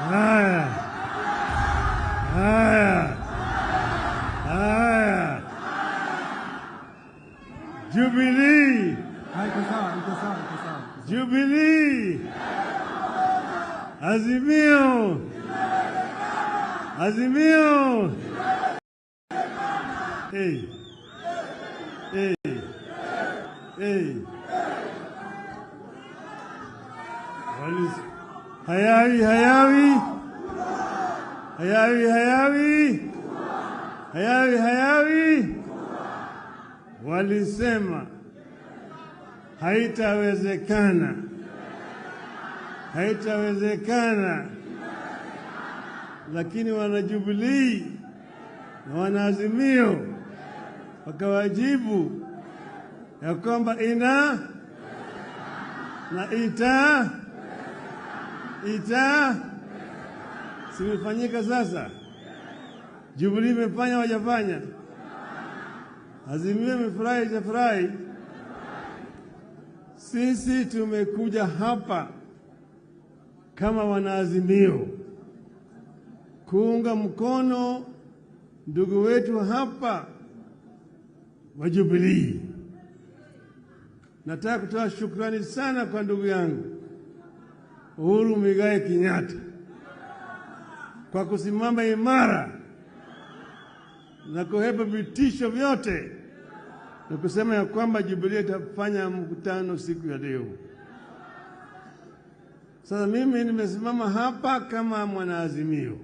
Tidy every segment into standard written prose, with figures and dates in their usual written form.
Haya. Haya. Haya. Jubilee. Iko sawa. Jubilee. Azimio. Azimio. Hey. Hey. Hey. Hayawi. Walisema haitawezekana, lakini wana Jubilee na wana Azimio wakawajibu ya kwamba ina na ita simefanyika. Sasa Jubilee imefanya wajafanya, Azimio imefurahi hajafurahi. Sisi tumekuja hapa kama wanaazimio kuunga mkono ndugu wetu hapa wa Jubilee. Nataka kutoa shukrani sana kwa ndugu yangu Uhuru Muigai Kenyatta kwa kusimama imara na kuhepa vitisho vyote na kusema ya kwamba Jubilee itafanya mkutano siku ya leo. Sasa mimi nimesimama hapa kama mwanaazimio.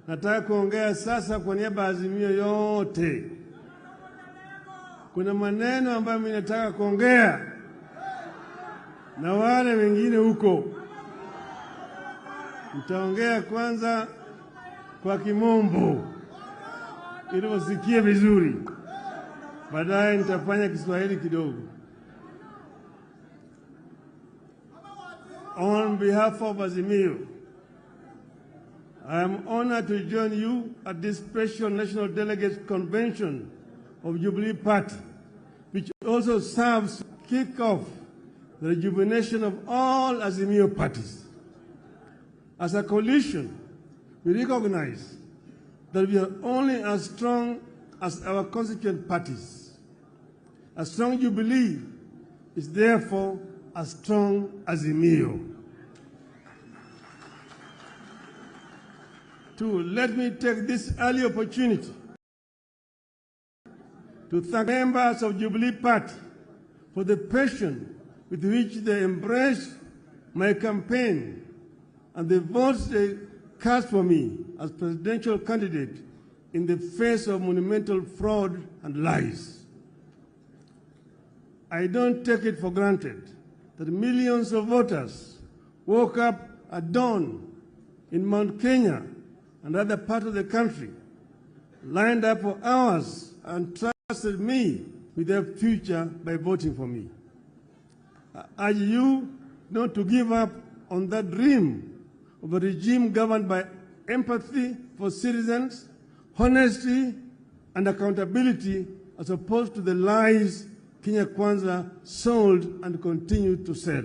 Nataka kuongea sasa kwa niaba ya Azimio yote. Kuna maneno ambayo mimi nataka kuongea na wale wengine huko. Nitaongea kwanza kwa Kimombo ili wasikie vizuri, baadaye nitafanya Kiswahili kidogo. On behalf of Azimio, I am honored to join you at this special National Delegates Convention of Jubilee Party, which also serves to kick off the rejuvenation of all Azimio parties. As a coalition, we recognize that we are only as strong as our constituent parties. A strong Jubilee is therefore a strong Azimio. Let me take this early opportunity to thank members of Jubilee Party for the passion with which they embraced my campaign and the votes they cast for me as presidential candidate in the face of monumental fraud and lies. I don't take it for granted that millions of voters woke up at dawn in Mount Kenya and other parts of the country, lined up for hours and trusted me with their future by voting for me. I urge you not to give up on that dream of a regime governed by empathy for citizens, honesty, and accountability, as opposed to the lies Kenya Kwanza sold and continued to sell.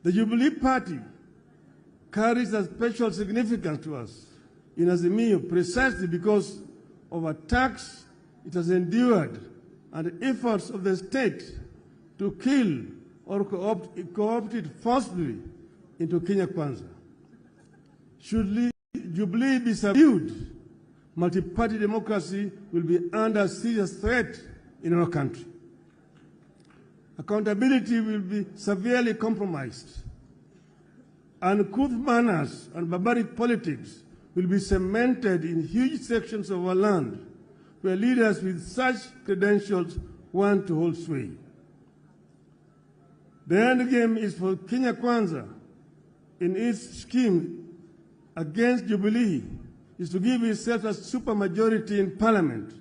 The Jubilee Party carries a special significance to us in Azimio precisely because of attacks it has endured and efforts of the state to kill or co-opt it forcibly into Kenya Kwanza. Should Jubilee be subdued, multi-party democracy will be under serious threat in our country. Accountability will be severely compromised. Uncouth manners and barbaric politics will be cemented in huge sections of our land where leaders with such credentials want to hold sway. The end game is for Kenya Kwanza in its scheme against Jubilee is to give itself a supermajority in parliament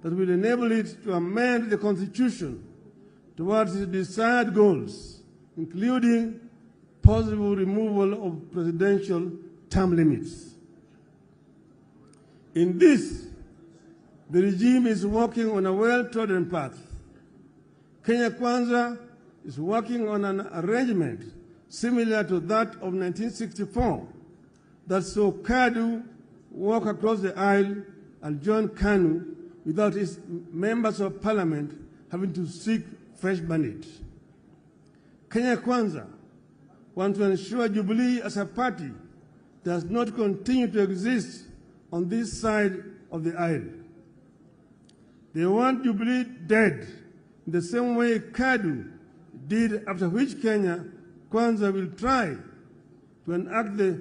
that will enable it to amend the constitution towards its desired goals, including possible removal of presidential term limits. In this, the regime is working on a well-trodden path. Kenya Kwanza is working on an arrangement similar to that of 1964, that saw Kadu walk across the aisle and join KANU without its members of parliament having to seek fresh mandate. Kenya Kwanza wants to ensure Jubilee as a party does not continue to exist on this side of the aisle. They want Jubilee dead in the same way Kadu did, after which Kenya Kwanza will try to enact the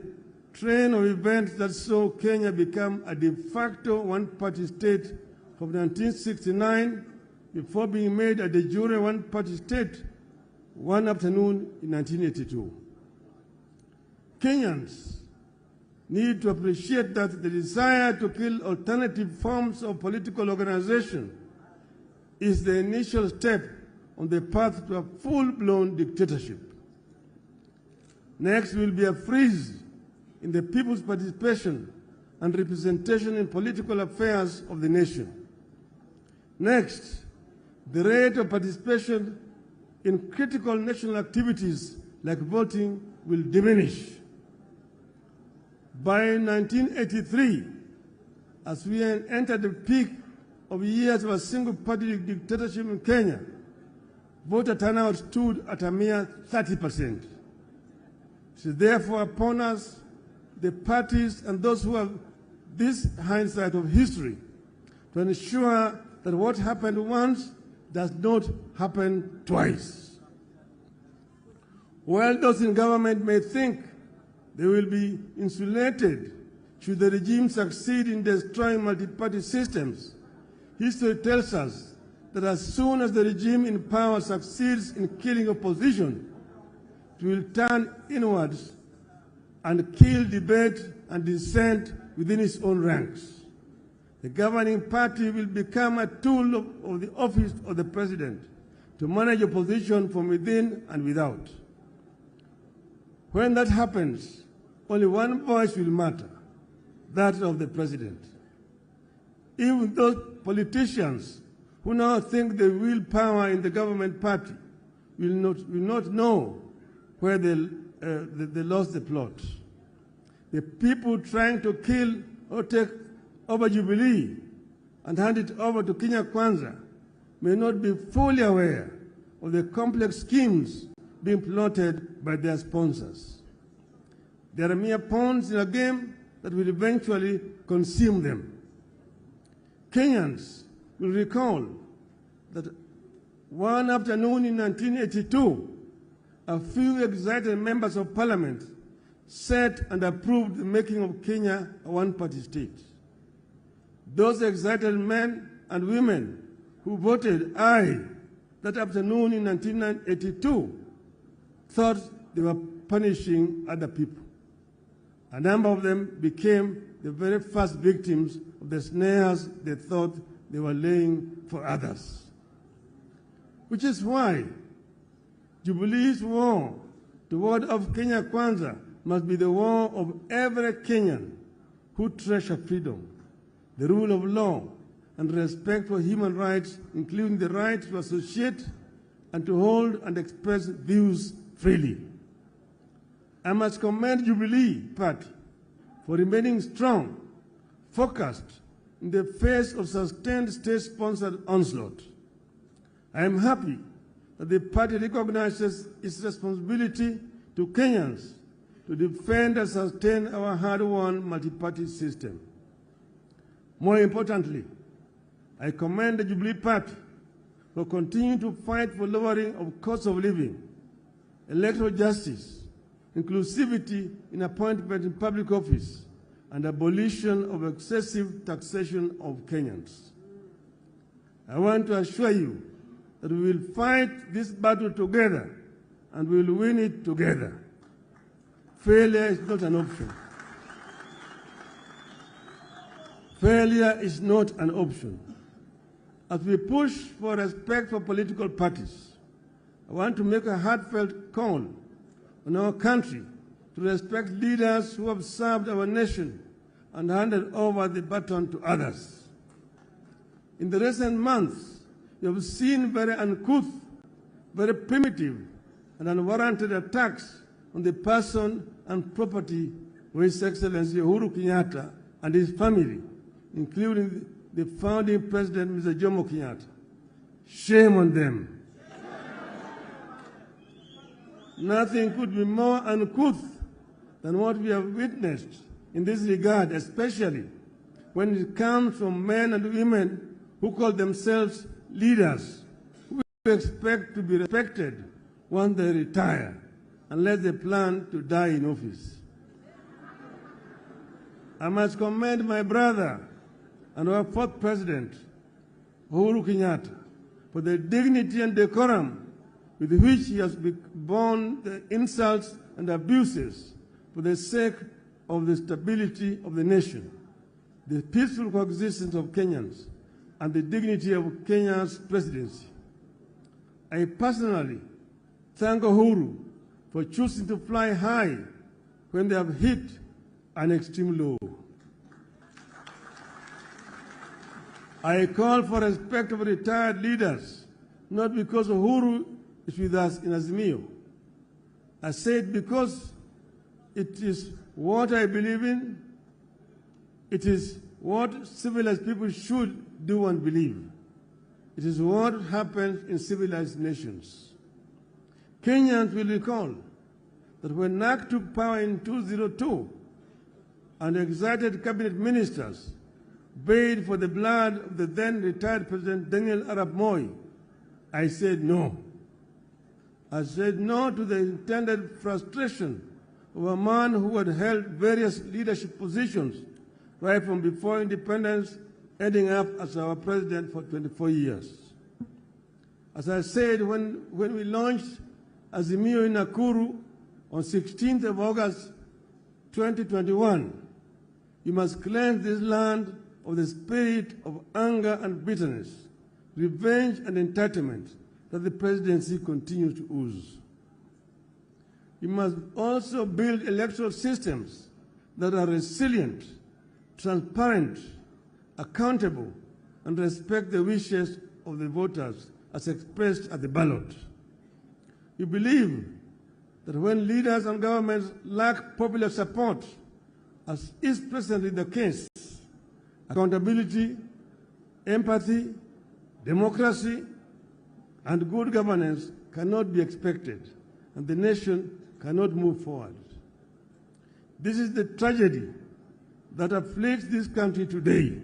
train of events that saw Kenya become a de facto one-party state from 1969 before being made a de jure one-party state one afternoon in 1982. Kenyans need to appreciate that the desire to kill alternative forms of political organization is the initial step on the path to a full-blown dictatorship. Next will be a freeze in the people's participation and representation in political affairs of the nation. Next, the rate of participation in critical national activities like voting will diminish. By 1983, as we entered the peak of years of a single-party dictatorship in Kenya, voter turnout stood at a mere 30%. It is therefore upon us, the parties and those who have this hindsight of history, to ensure that what happened once does not happen twice. While those in government may think they will be insulated should the regime succeed in destroying multi-party systems, history tells us that as soon as the regime in power succeeds in killing opposition, it will turn inwards and kill debate and dissent within its own ranks. The governing party will become a tool of the office of the president to manage opposition from within and without. When that happens, only one voice will matter, that of the president. Even those politicians who now think they wield power in the government party will not know where they lost the plot. The people trying to kill or take over Jubilee and hand it over to Kenya Kwanza may not be fully aware of the complex schemes being plotted by their sponsors. They are mere pawns in a game that will eventually consume them. Kenyans will recall that one afternoon in 1982, a few excited members of parliament set and approved the making of Kenya a one-party state. Those excited men and women who voted aye that afternoon in 1982 thought they were punishing other people. A number of them became the very first victims of the snares they thought they were laying for others. Which is why Jubilee's war toward of Kenya Kwanza must be the war of every Kenyan who treasure freedom, the rule of law, and respect for human rights, including the right to associate and to hold and express views freely. I must commend Jubilee Party for remaining strong, focused in the face of sustained state-sponsored onslaught. I am happy that the party recognizes its responsibility to Kenyans to defend and sustain our hard-won multi-party system. More importantly, I commend the Jubilee Party for continuing to fight for lowering of cost of living, electoral justice, inclusivity in appointment in public office, and abolition of excessive taxation of Kenyans. I want to assure you that we will fight this battle together and we will win it together. Failure is not an option. Failure is not an option. As we push for respect for political parties, I want to make a heartfelt call on our country to respect leaders who have served our nation and handed over the baton to others. In the recent months, you have seen very uncouth, very primitive, and unwarranted attacks on the person and property of His Excellency Uhuru Kenyatta and his family, including the founding president, Mr. Jomo Kenyatta. Shame on them. Nothing could be more uncouth than what we have witnessed in this regard, especially when it comes from men and women who call themselves leaders, who expect to be respected once they retire, unless they plan to die in office. I must commend my brother and our fourth president, Uhuru Kenyatta, for the dignity and decorum with which he has borne the insults and abuses for the sake of the stability of the nation, the peaceful coexistence of Kenyans, and the dignity of Kenya's presidency. I personally thank Uhuru for choosing to fly high when they have hit an extreme low. I call for respect of retired leaders, not because Uhuru is with us in Azimio. I say it because it is what I believe in. It is what civilized people should do and believe. It is what happens in civilized nations. Kenyans will recall that when NAC took power in 2002 and excited cabinet ministers bayed for the blood of the then retired President Daniel Arap Moi, I said no. I said no to the intended frustration of a man who had held various leadership positions right from before independence, ending up as our president for 24 years. As I said when we launched Azimio in Nakuru on 16th of August 2021, you must cleanse this land of the spirit of anger and bitterness, revenge and entitlement that the presidency continues to ooze. You must also build electoral systems that are resilient, transparent, accountable, and respect the wishes of the voters as expressed at the ballot. We believe that when leaders and governments lack popular support, as is presently the case, accountability, empathy, democracy, and good governance cannot be expected, and the nation cannot move forward. This is the tragedy that afflicts this country today.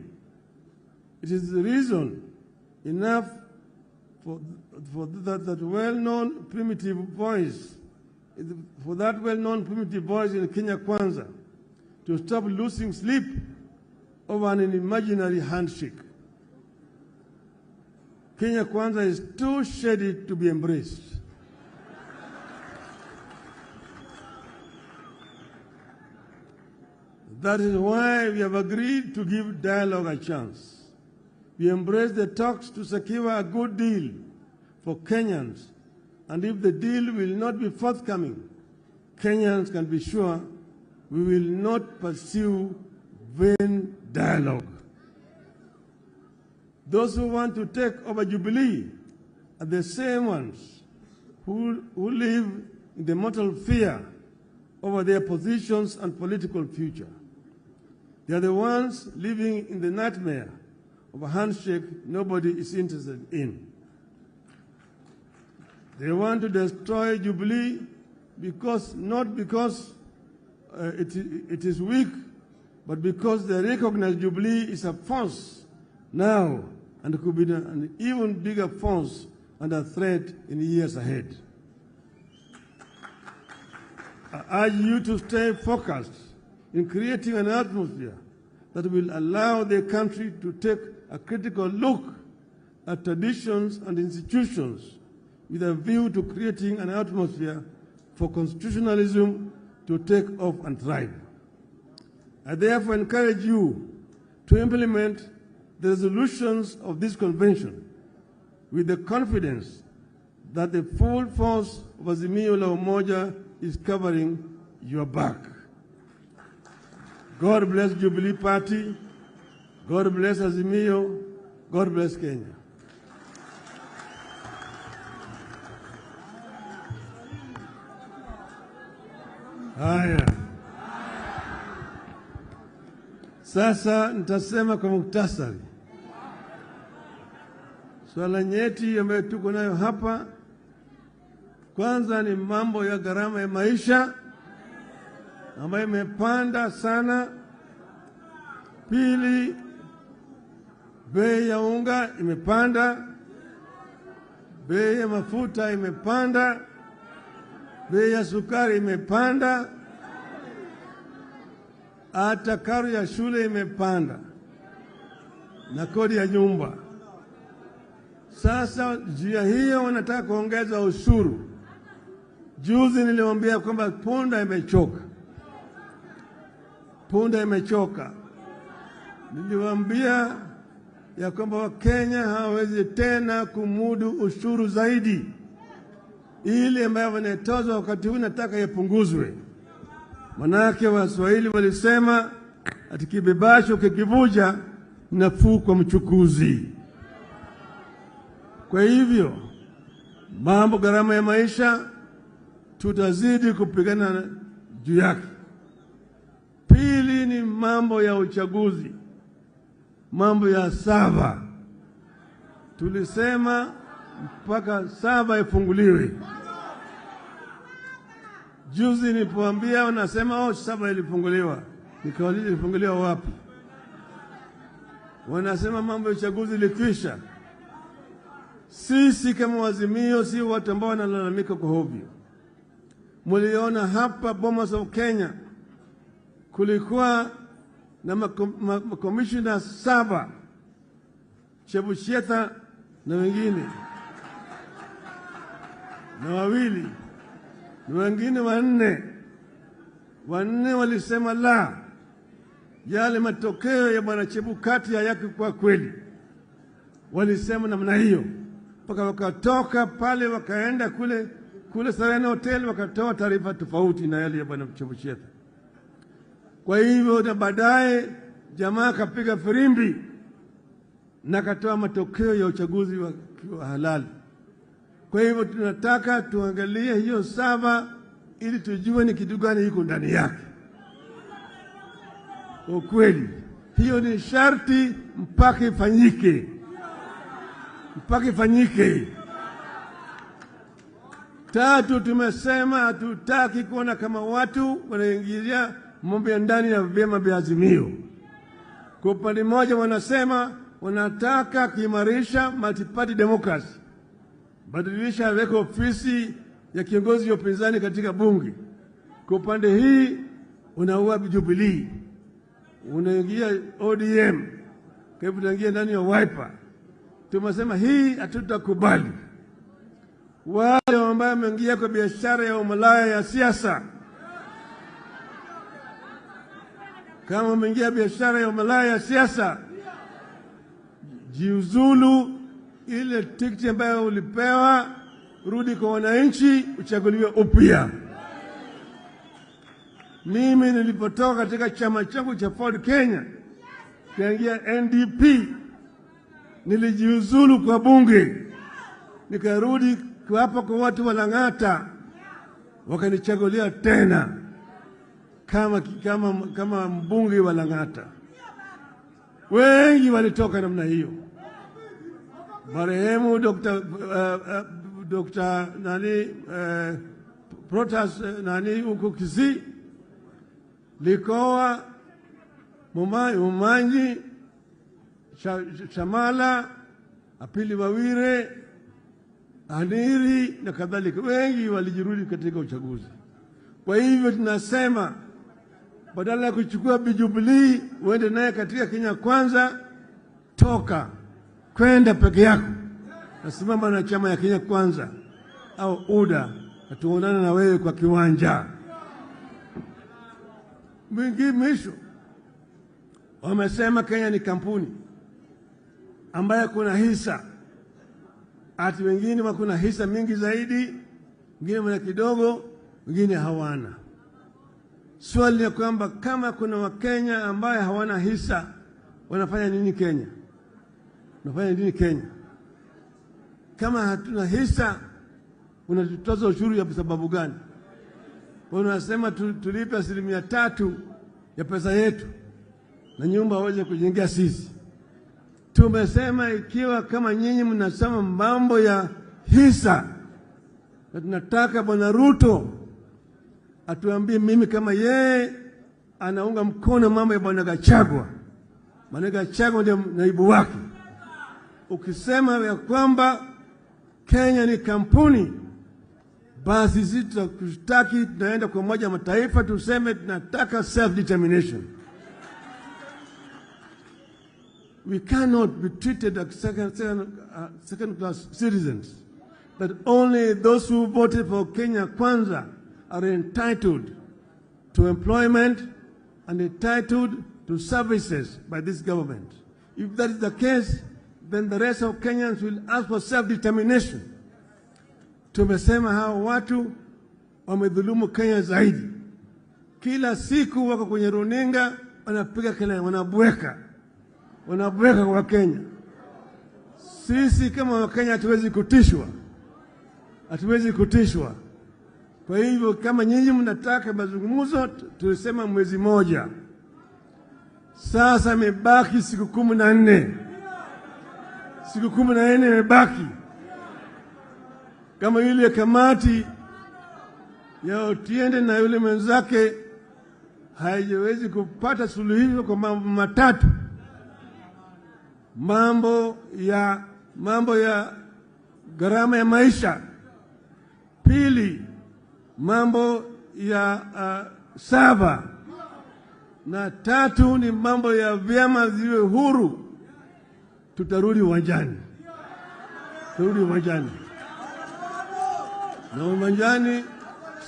It is the reason enough for that well-known primitive voice in Kenya Kwanza to stop losing sleep over an imaginary handshake. Kenya Kwanza is too shady to be embraced. That is why we have agreed to give dialogue a chance. We embrace the talks to secure a good deal for Kenyans, and if the deal will not be forthcoming, Kenyans can be sure we will not pursue vain dialogue. Those who want to take over Jubilee are the same ones who live in the mortal fear over their positions and political future. They are the ones living in the nightmare of a handshake nobody is interested in. They want to destroy Jubilee not because it is weak, but because they recognize Jubilee is a force now and could be an even bigger force and a threat in the years ahead. I urge you to stay focused in creating an atmosphere that will allow the country to take a critical look at traditions and institutions with a view to creating an atmosphere for constitutionalism to take off and thrive. I therefore encourage you to implement the resolutions of this convention with the confidence that the full force of Azimio la Umoja is covering your back. God bless Jubilee Party. God bless Azimio. God bless Kenya. Haya, sasa nitasema kwa muhtasari. Swala nyeti ambayo tuko nayo hapa, kwanza ni mambo ya gharama ya maisha ambayo imepanda sana. Pili, bei ya unga imepanda, bei ya mafuta imepanda, bei ya sukari imepanda, hata karo ya shule imepanda na kodi ya nyumba. Sasa njia hiyo wanataka kuongeza ushuru. Juzi niliwaambia kwamba punda imechoka. Punda imechoka. Niliwaambia ya kwamba Wakenya hawawezi tena kumudu ushuru zaidi. Ile ambayo wanatozwa wakati huu nataka yapunguzwe. Manake Waswahili walisema ati kibebasho kikivuja nafuu kwa mchukuzi. Kwa hivyo mambo gharama ya maisha tutazidi kupigana juu yake. Pili ni mambo ya uchaguzi, mambo ya saba. Tulisema mpaka saba ifunguliwe. Juzi nilipoambia wanasema saba ilifunguliwa. Nikauliza ilifunguliwa wapi? Wanasema mambo ya uchaguzi ilikwisha. Sisi kama Wazimio si watu ambao wanalalamika kwa hovyo. Muliona hapa Bomas of Kenya kulikuwa na makomishina 7, Chebushetha na wengine na wawili na wengine 4. 4 walisema la, yale matokeo ya bwana Chebukati hayaki kwa kweli. Walisema namna hiyo, mpaka wakatoka pale wakaenda kule Serena Hotel wakatoa taarifa tofauti na yale ya bwana Chebushetha. Kwa hivyo na baadaye jamaa kapiga firimbi na katoa matokeo ya uchaguzi wa halali. Kwa hivyo tunataka tuangalie hiyo saba ili tujue ni kitu gani iko ndani yake. Ukweli hiyo ni sharti mpaka ifanyike. Mpaka ifanyike. 3, tumesema hatutaki kuona kama watu wanaingilia mambo ya ndani ya vyama vya Azimio. Kwa upande mmoja wanasema wanataka kuimarisha multi-party democracy, badilisha weka ofisi ya kiongozi wa upinzani katika bunge. Kwa upande hii unaua Jubilee, unaingia ODM, kwa hivyo unaingia ndani ya Wiper. Tumesema hii hatutakubali. Wale ambao wameingia kwa biashara ya umalaya ya siasa, kama umeingia biashara ya umalaya ya siasa, jiuzulu. Ile tikiti ambayo ulipewa rudi kwa wananchi, uchaguliwe upya. Mimi nilipotoka katika chama changu cha Ford Kenya kaingia NDP, nilijiuzulu kwa bunge, nikarudi hapa kwa watu wa Lang'ata, wakanichagulia tena kama mbunge wa Lang'ata. Wengi walitoka namna hiyo. Marehemu Dr. Protas huko Kisii, Likoa, Umanyi, Shamala, Apili Wawire, Aniri na kadhalika. Wengi walijirudi katika uchaguzi. Kwa hivyo tunasema badala ya kuchukua Jubilee uende naye katika Kenya Kwanza, toka kwenda peke yako, nasimama na chama ya Kenya Kwanza au UDA, tuonane na wewe kwa kiwanja. Mwisho wamesema Kenya ni kampuni ambayo kuna hisa, ati wengine wakuna hisa mingi zaidi, wengine wana kidogo, wengine hawana. Swali ni kwamba kama kuna Wakenya ambaye hawana hisa, wanafanya nini Kenya? Wanafanya nini Kenya? Kama hatuna hisa, unatutoza ushuru ya sababu gani? Unasema tulipe 3% ya pesa yetu na nyumba waweze kujengea sisi. Tumesema ikiwa kama nyinyi mnasema mambo ya hisa, na tunataka Bwana Ruto atuambie mimi kama yeye anaunga mkono mambo ya Bwana Gachagua. Bwana Gachagua ndio naibu wake. Ukisema ya kwamba Kenya ni kampuni, basi sisi tutakutaki, tunaenda kwa Umoja wa Mataifa tuseme tunataka self-determination. We cannot be treated like second-class citizens. That only those who voted for Kenya Kwanza are entitled to employment and entitled to services by this government. If that is the case, then the rest of Kenyans will ask for self-determination. Tumesema hao watu wamedhulumu Kenya zaidi. Kila siku wako kwenye runinga wanapiga kelele, wanabweka kwa Kenya. Sisi kama Wakenya hatuwezi kutishwa. Kwa hivyo kama nyinyi mnataka mazungumzo, tulisema mwezi moja. Sasa imebaki siku 14. Siku 14 imebaki. Kama yule kamati ya Otiende na yule mwenzake haiwezi kupata suluhisho kwa mambo matatu. Mambo ya gharama ya maisha. Pili, mambo ya saba. Na tatu ni mambo ya vyama ziwe huru. Tutarudi uwanjani. Na uwanjani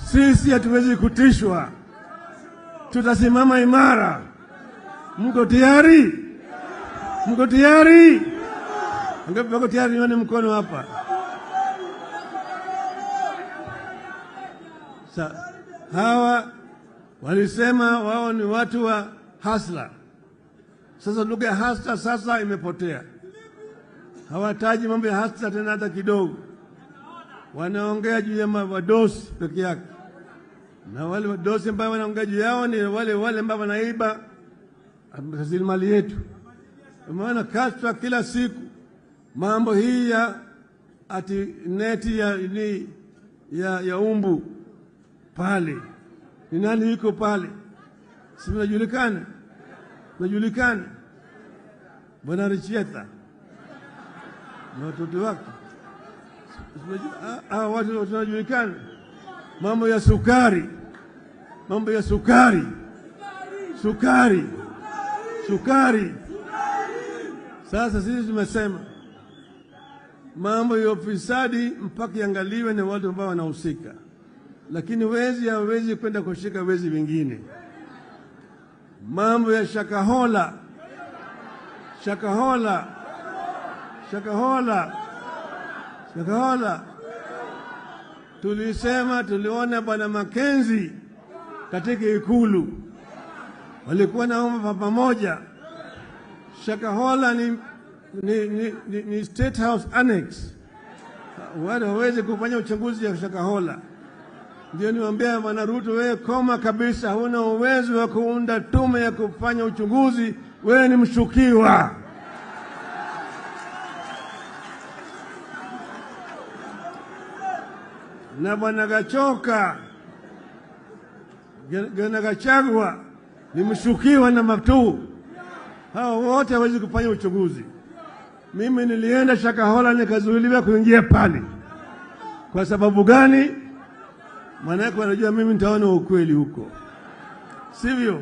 sisi hatuwezi kutishwa. Tutasimama imara. Mko tayari? Mko tayari? Mko tayari? Nione mkono hapa. Hawa walisema wao ni watu wa hasla. Sasa lugha ya hasla sasa imepotea. Hawataji mambo ya hasla tena hata kidogo. Wanaongea juu ya wadosi peke yake. Na wale wadosi ambao wanaongea juu yao ni wale ambao wanaiba rasilimali yetu. Umeona kashfa kila siku. Mambo hii ya ati neti ya umbu pale. Ni nani yuko pale? Si mnajulikana? Bwana Richieta na watoto wake. Watu tunajulikana. Mambo ya sukari. Sasa sisi tumesema mambo ya ufisadi mpaka iangaliwe na watu ambao wanahusika. Lakini wezi hawezi kwenda kushika wezi wengine. Mambo ya Shakahola. Tulisema tuliona Bwana Makenzi katika Ikulu. Walikuwa naomba pamoja. Shakahola ni State House Annex. Wale hawezi kufanya uchunguzi ya Shakahola. Ndio niwaambia Bwana Ruto, wewe koma kabisa, huna uwezo wa kuunda tume ya kufanya uchunguzi, wewe ni mshukiwa. Na Bwana Gachagua ni mshukiwa na matu. Hao wote hawezi kufanya uchunguzi. Mimi nilienda Shakahola nikazuiliwa kuingia pale. Kwa sababu gani? Maana wanajua mimi nitaona ukweli huko. Sivyo?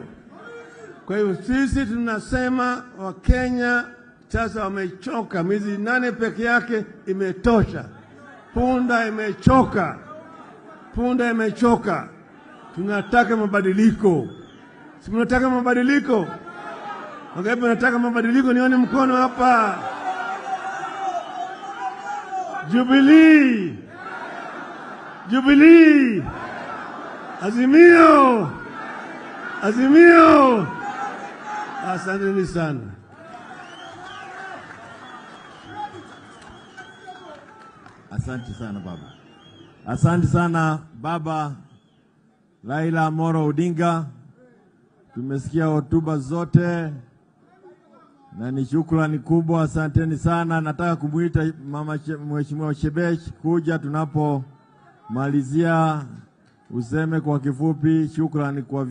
Kwa hiyo sisi tunasema Wakenya sasa wamechoka. Miezi 8 peke yake imetosha. Punda imechoka. Tunataka mabadiliko. Si mnataka mabadiliko? Wangapi wanataka mabadiliko? Nione mkono hapa. Jubilee. Azimio. Asanteni sana. Asante sana baba. Asante sana baba. Raila Amolo Odinga. Tumesikia hotuba zote na ni shukrani kubwa, asanteni sana. Nataka kumuita Mheshimiwa Shebesh kuja tunapomalizia, useme kwa kifupi shukrani kwa